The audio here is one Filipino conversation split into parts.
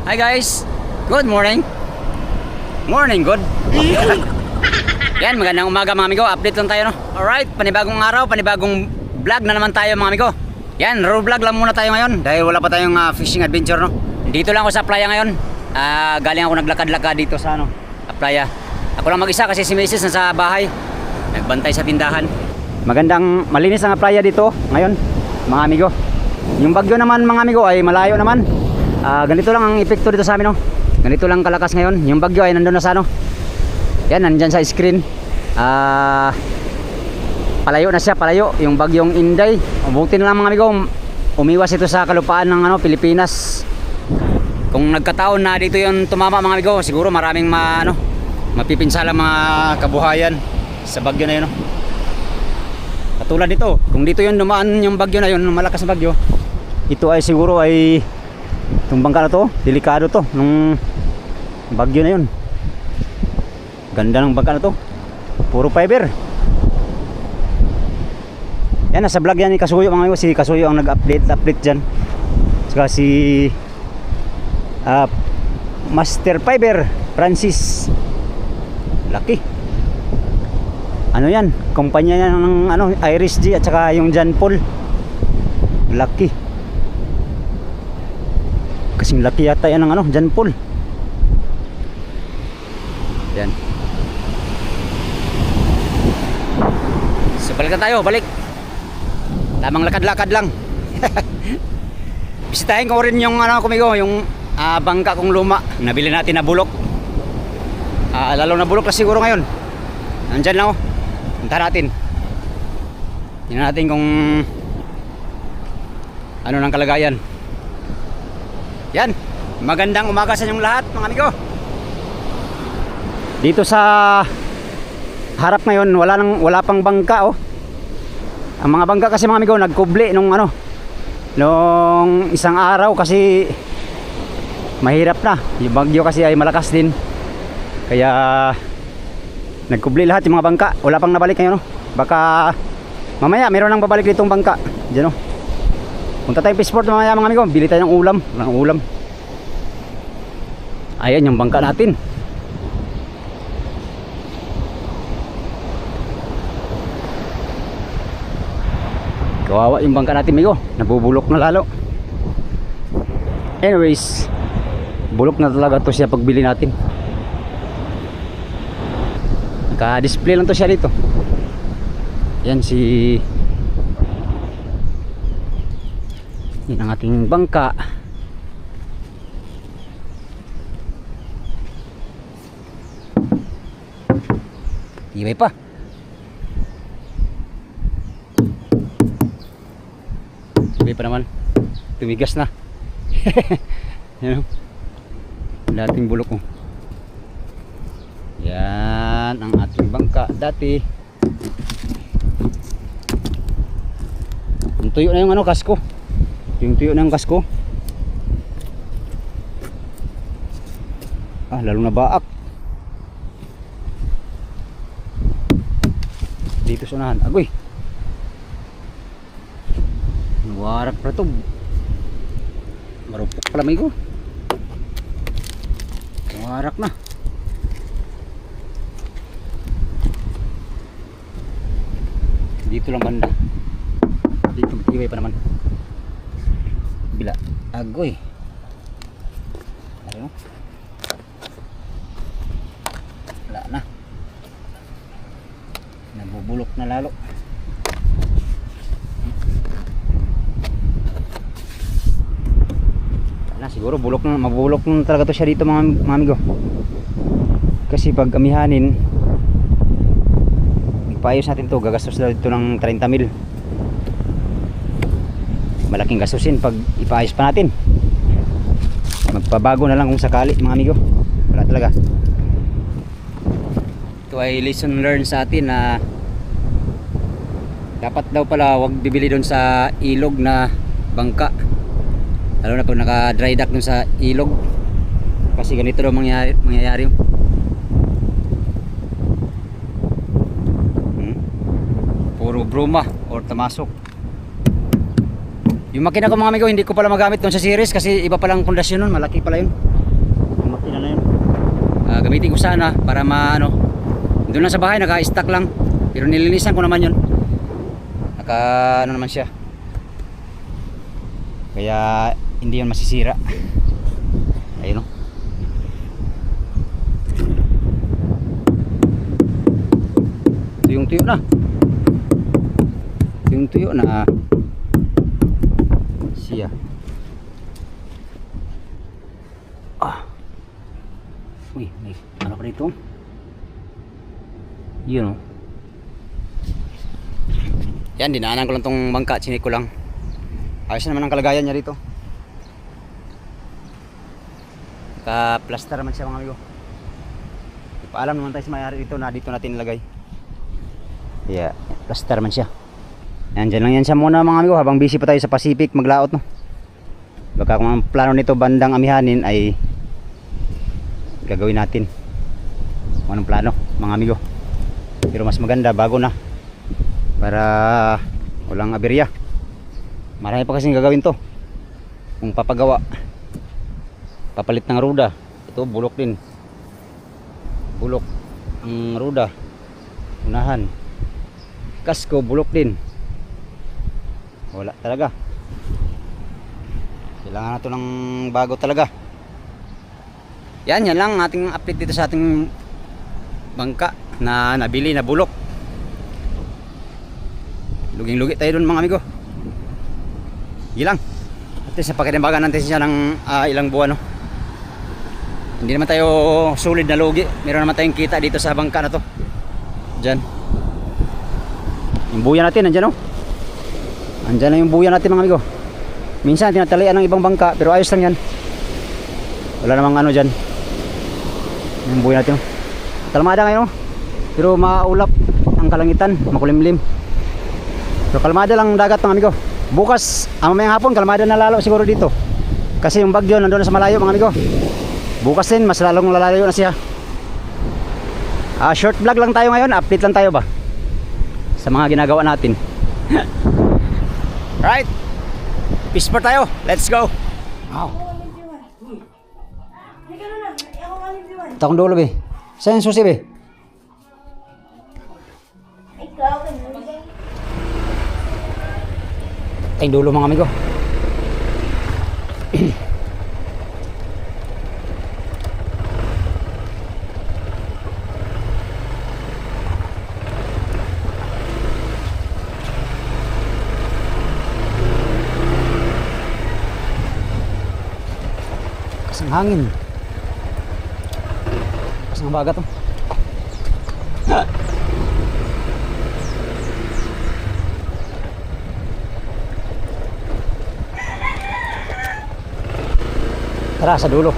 Hi guys, good morning. Morning, good. Yan, magandang umaga mga amigo. Update lang tayo, no? Alright, panibagong araw, panibagong vlog na naman tayo mga amigo. Yan, road vlog lang muna tayo ngayon dahil wala pa tayong fishing adventure, no? Dito lang ako sa playa ngayon. Galing ako naglakad-lakad dito sa playa. Ako lang mag-isa kasi si Mrs. nasa bahay, nagbantay sa tindahan. Magandang malinis ang playa dito ngayon mga amigo. Yung bagyo naman mga amigo ay malayo naman. Ganito lang ang epekto dito sa amin, no? Ganito lang kalakas ngayon. Yung bagyo ay nandun na sa yan, nandyan sa screen. Palayo na siya, palayo. Yung bagyong Inday. Buti na lang mga amigo, umiwas ito sa kalupaan ng Pilipinas. Kung nagkataon na dito yung tumama mga amigo, siguro maraming mapipinsala mga kabuhayan sa bagyo na yun, no? Katulad dito, kung dito yung dumaan yung bagyo na yun, malakas na bagyo, ito ay siguro ay itong bangka na to, delikado to nung bagyo na yun. Ganda ng bangka na to, puro fiber. Yan, nasa vlog yan ni Kasuyo mga amigo. Si Kasuyo ang nag-update dyan. Saka si Master Fiber Francis. Laki. Ano yan? Kumpanya ng Irish G at saka yung John Paul. Laki. Kasing laki yata yan ng John Paul. Yan. So balik na tayo, balik. Tamang lakad-lakad lang. Bisitahin ko rin yung kumigo, yung bangka kong luma. Nabili natin na bulok. Lalo na bulok na siguro ngayon. Nandyan lang, oh. Punta natin. Tingnan natin kung ano ng kalagayan. Yan. Magandang umaga sa inyong lahat mga amigo. Dito sa harap ngayon wala pang bangka, oh. Ang mga bangka kasi mga amigo nagkubli nung isang araw kasi mahirap na. Yung bagyo kasi ay malakas din. Kaya nagkubli lahat yung mga bangka. Wala pang nabalik ngayon, no? Baka mamaya meron nang babalik ditong bangka. Diyan, no? Punta tayong fishport mamaya mga amigo. Bili tayo ng ulam. Walang ulam. Ayan yung bangka natin. Kawawa yung bangka natin amigo. Nabubulok na lalo. Anyways, bulok na talaga to siya pagbili natin. Naka-display lang to siya dito. Yan yan ang ating bangka. Tibay pa. Tibay pa naman. Tumigas na. Yan, dating bulok, oh. Yan ang ating bangka dati. Yung tuyo na yung kasko. Yung tuyo na yung kasko. Lalo na baak. Dito sa unahan. Agoy. Warak pa ito. Marupok pala may ko. Warak na. Dito lang banda. Dito matibay pa naman. Bila. Agoy. Ano? Wala na. Nabubulok na lalo. Siguro mabulok na talaga to siya dito mga amigo. Kasi pag amihanin, ipayos natin to, gagastos daw dito ng 30 mil. Malaking gastusin pag ipayos pa natin. Magpabago na lang kung sakali mga amigo. Wala talaga. Ito ay lesson learned sa atin na dapat daw pala wag bibili doon sa ilog na bangka. Lalo na pag naka dry dock dun sa ilog. Kasi ganito daw mangyayari. Puro bruma or tamasok. Yung makina ko mga amigo, hindi ko pala magamit doon sa series kasi iba palang pundasyon nun, malaki pala yun. Ilan na yun? Gamitin ko sana para maano. Doon lang sa bahay naka-stack lang. Pero nilinisan ko naman 'yon. Ano naman siya. Kaya hindi 'yon masisira. Ayun oh. Tuyo na. Tuyo na. Siya. Uy, may ano pa dito? Yun oh. Yan, dinaanan ko lang tong bangka, chinik ko lang. Ayos naman ang kalagayan niya dito. Ka-plaster naman siya mga amigo. Ipaalam naman tayo sa may-ari dito na dito natin nilagay. Yeah, plaster man siya. Yan, dyan lang yan siya muna mga amigo habang busy pa tayo sa Pacific maglaot no. Baka kung ang plano nito bandang amihanin ay gagawin natin kung anong plano mga amigo. Pero mas maganda bago na para walang aberya. Marami pa kasing gagawin to kung papagawa. Papalit ng ruda. Ito bulok din. Bulok ang ruda. Unahan. Kasko bulok din. Wala talaga. Kailangan na to ng bago talaga. Yan lang ating update dito sa ating bangka na nabili na bulok. Luging-lugi tayo dun mga amigo. Ilang. At least napakinimbagan natin siya ng ilang buwan no. Hindi naman tayo solid na lugi. Meron naman tayong kita dito sa bangka na to. Diyan. Yung buya natin nandyan no. Andyan na yung buya natin mga amigo. Minsan tinatalian ng ibang bangka pero ayos lang yan. Wala namang ano dyan. Yung buhay natin. Kalmada ngayon. Pero maulap ang kalangitan. Makulimlim. So kalmada lang dagat mga amigo. Bukas, mamayang hapon, kalmada na lalo siguro dito. Kasi yung bagyo nandun na sa malayo mga amigo. Bukas din, mas lalong lalayo na siya. Short vlog lang tayo ngayon. Update lang tayo ba sa mga ginagawa natin. Right. Peace for tayo. Let's go. Wow. Takong dulo be. Saan yung susi be? Tayong dulo mga amigo. Kasang hangin. Kasang bagat to. Tara sa dulo.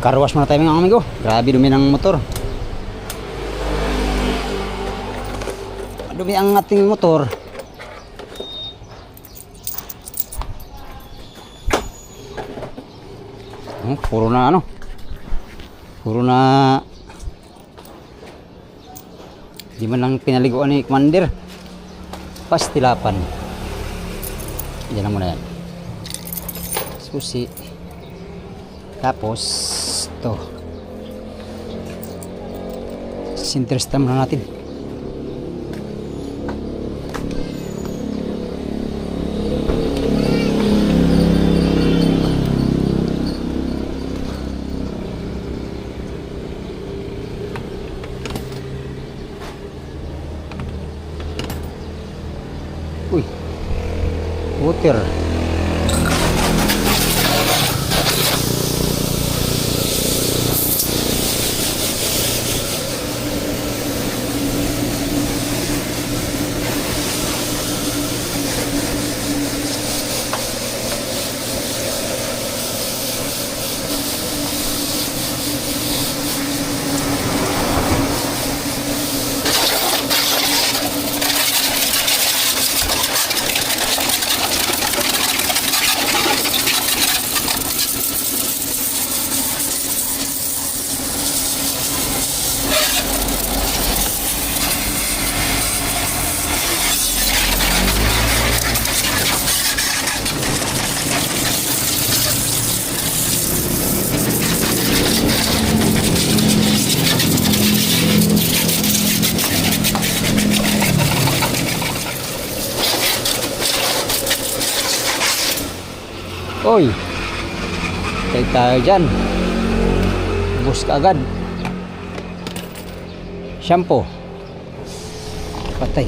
Car wash muna tayo mga amigo. Grabe dumi ng motor. Dumi ang ating motor. Puro na ano. Puro na di man lang pinaliguan ni Commander. Pastilapan. Diyan na muna yan. Susi. Tapos to center stem na natin. water. Oy, take tayo dyan. Bus ka agad. Shampoo. Patay.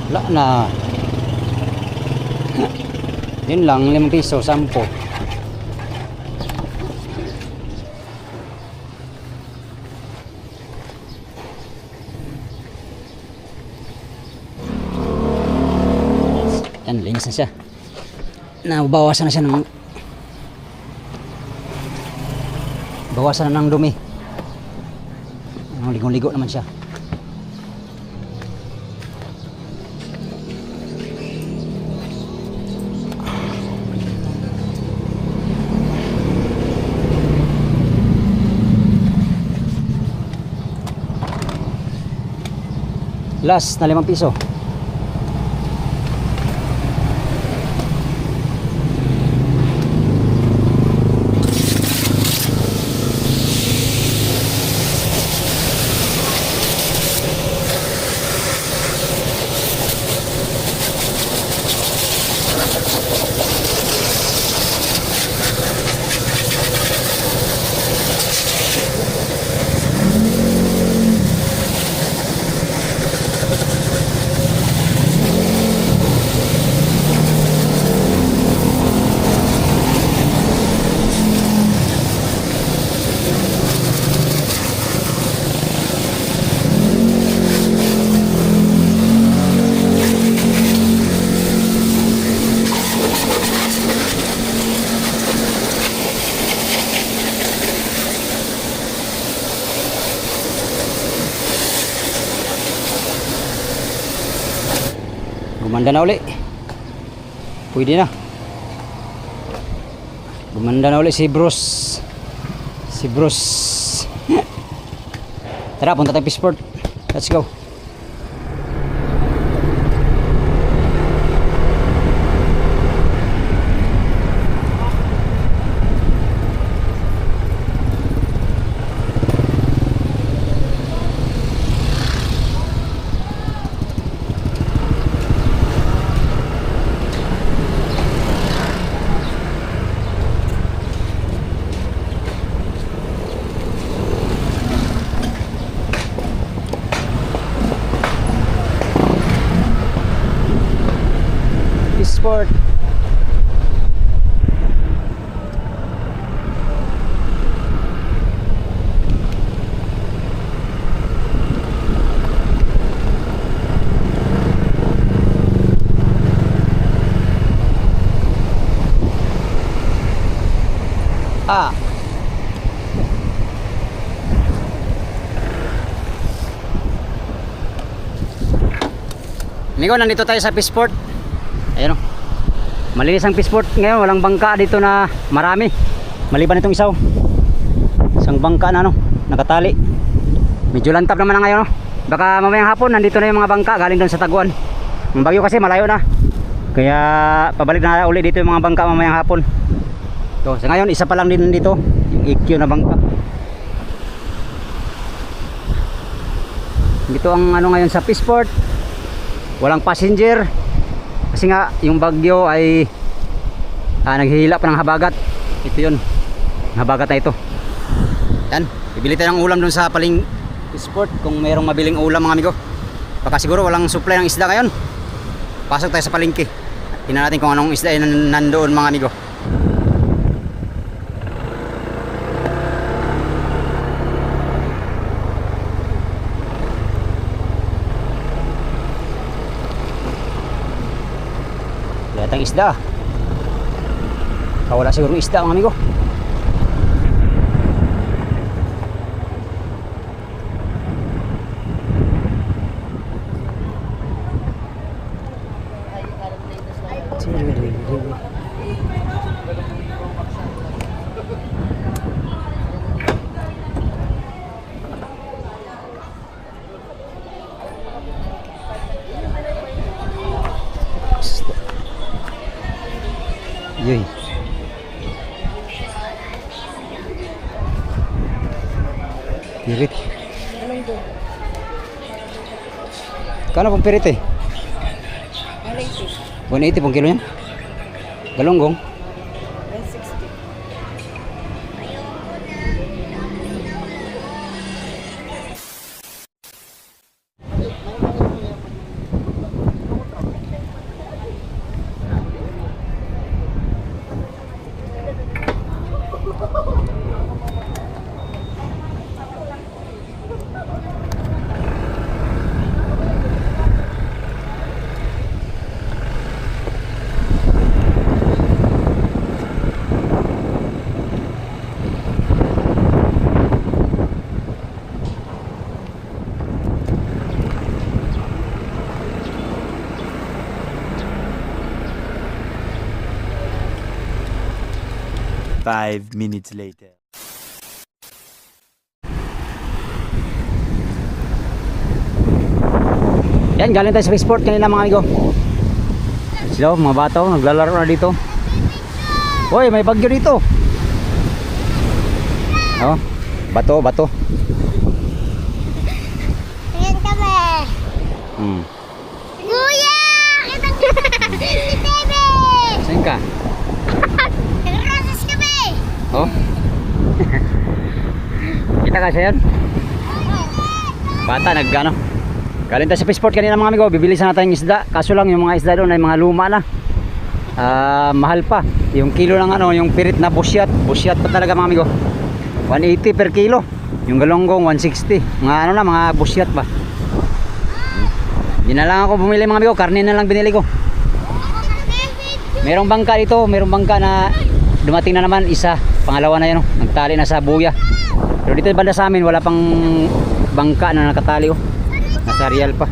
Wala na. Yun lang, 5 piso, 10. Yan, linis na siya. Nabawasan na siya ng bawasan na ng dumi. Ligo-ligo naman siya. Last na 5 piso. Gumanda na uli. Pwede na. Gumanda na uli si Bruce. Si Bruce. Tara, punta tayo Peaceport. Let's go. Peaceport. Ah. Amigo, nandito tayo sa Peaceport. Ayun o. Malinis ang fishport ngayon, walang bangka dito na marami. Maliban itong isaw. Isang bangka na nakatali. Medyo lantap naman na ngayon Baka mamayang hapon nandito na yung mga bangka galing doon sa Taguan. Ang bagyo kasi malayo na. Kaya pabalik na uli dito yung mga bangka mamayang hapon. So sa ngayon isa pa lang din dito, yung EQ na bangka. Dito ang ngayon sa fishport. Walang passenger. Kasi nga yung bagyo ay naghihila pa ng habagat. Ito yun, habagat na ito. Yan, bibili tayo ng ulam dun sa paling fishport kung mayroong mabiling ulam mga amigo. Baka siguro walang supply ng isda ngayon. Pasok tayo sa palengke. Tingnan natin kung anong isda yung nandoon mga amigo. Datang isda. Wala siguro isda mga amigo. Yun. Pirit. Kano pong pirit 180 pong kilo yan. Galunggong 160. Five minutes later. Yan, galing tayo sa fishport kanina mga amigo. Sila mga bata naglalaro na dito. Hoy, may bagyo dito. Bato. Ayan kami. Kuya! Kita ka! Si Bebe! Saan ka? Nag-roses kami! Oh. Kita ka siya yun? Bata nagano. Galing tayo sa fishport kanina mga amigo. Bibili sana tayong isda. Kaso lang yung mga isda doon ay mga luma na. Mahal pa. Yung kilo ng yung pirit na busyat. Busyat pa talaga mga amigo. 180 per kilo. Yung galonggong 160. Mga mga busyat pa. Hindi na lang ako bumili mga amigo. Karne na lang binili ko. Merong bangka dito. Merong bangka na dumating na naman isa. Pangalawa na yun. Nagtali na sa buya. Pero dito banda sa amin wala pang bangka na nakatali. Nasa real pa.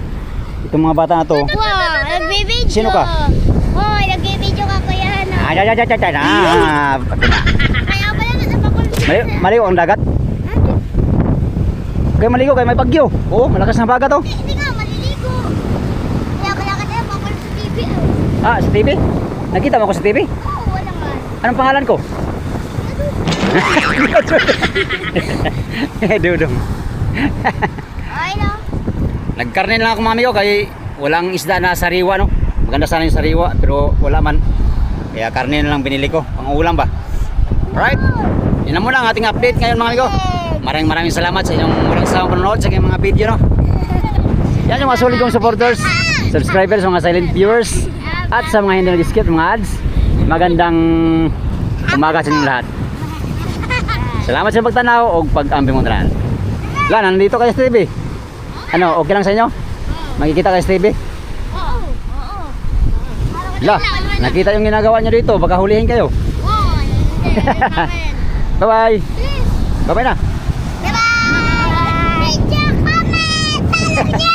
Itong mga bata na to. Wow! Nagbibidyo! Sino ka? Hoy! Nagbibidyo ka kuya na! Kaya pala na maligo ang dagat. Kaya maligo kaya may bagyo. Oo, malakas na baga to. Hindi nga, maliligo. Kaya pala ka tayo papalit sa TV. Sa TV? Nakita mo ako sa TV? Oo, wala nga. Anong pangalan ko? Dudong. Ay no? Nagkarne lang ako mga amigo kaya walang isda na sariwa no. Maganda sana yung sariwa pero wala man. Kaya karne na lang binili ko. Pang ulam ba? Alright. Yan na muna ang ating update ngayon mga amigo. Maraming salamat sa inyong walang sawang panonood sa aking mga video no. Yan yung mga solid kong supporters, subscribers, mga silent viewers, at sa mga hindi nag-skip mga ads. Magandang umaga sa inyong lahat. Salamat sa pagtanaw o pag-ambi mong tanan. La, nandito kayo sa TV. Okay lang sa inyo? Makikita kayo sa TV? Oo. La, nakita yung ginagawa nyo dito. Baka hulihin kayo. Oo. Bye-bye. Bye-bye na. Bye-bye! Video comment!